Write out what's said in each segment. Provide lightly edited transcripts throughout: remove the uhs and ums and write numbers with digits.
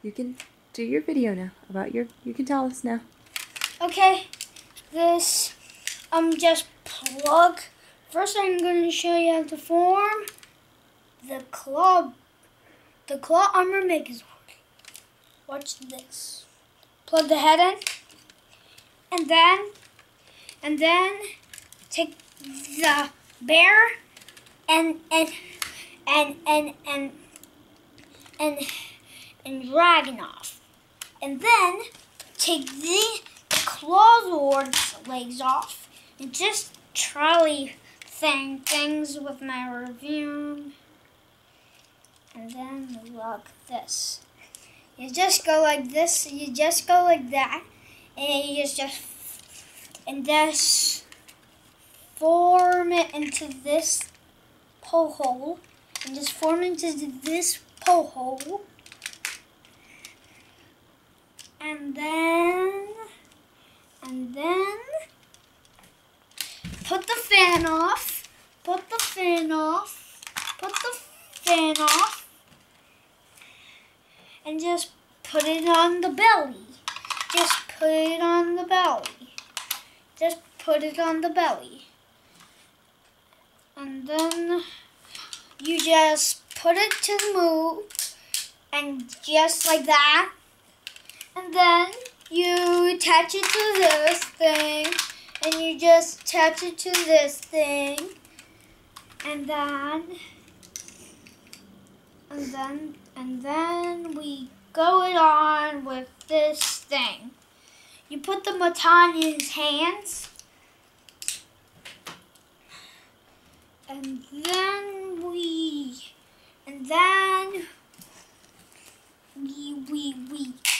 you can do your video now about you can tell us now. Okay, this just plug. First, I'm going to show you how to form the claw armor megazord. Watch this. Plug the head in, and then take the bear and dragon off, and then take the clawzord's legs off, and just trolley things with my review, and then look this. You just go like this. You just go like that, and you just form it into this pole hole, and just form it into this pole hole, and then put the fan off. Put the fan off. Put the fan off. And just put it on the belly. Just put it on the belly. Just put it on the belly. And then you just put it to move. And just like that. And then you attach it to this thing. And you just attach it to this thing. And then we go it on with this thing. You put the baton in his hands, and then we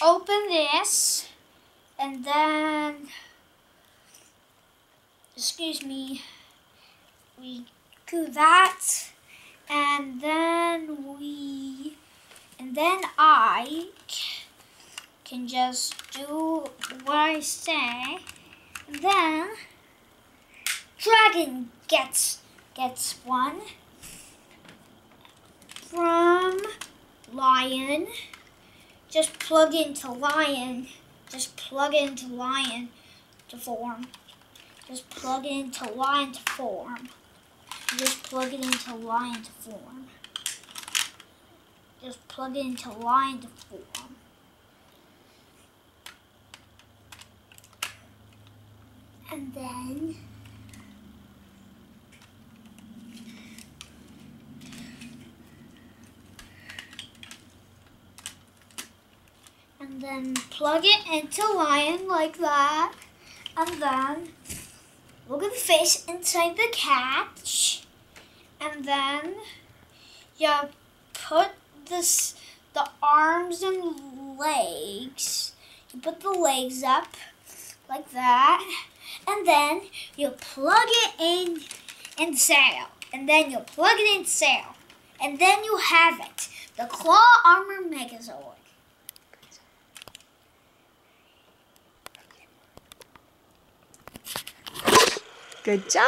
open this, and then we do that, and then I can just do what I say, and then dragon gets one from lion. Just plug into lion. Just plug into lion to form. Just plug it into lion to form. Just plug it into lion to form. Just plug it into lion to form. And then plug it into lion like that. And then look at the face inside the catch. And then you put the arms and legs. You put the legs up like that. And then you plug it in sail. And then you plug it in sail. And then you have it. The claw armor megazord. Good job.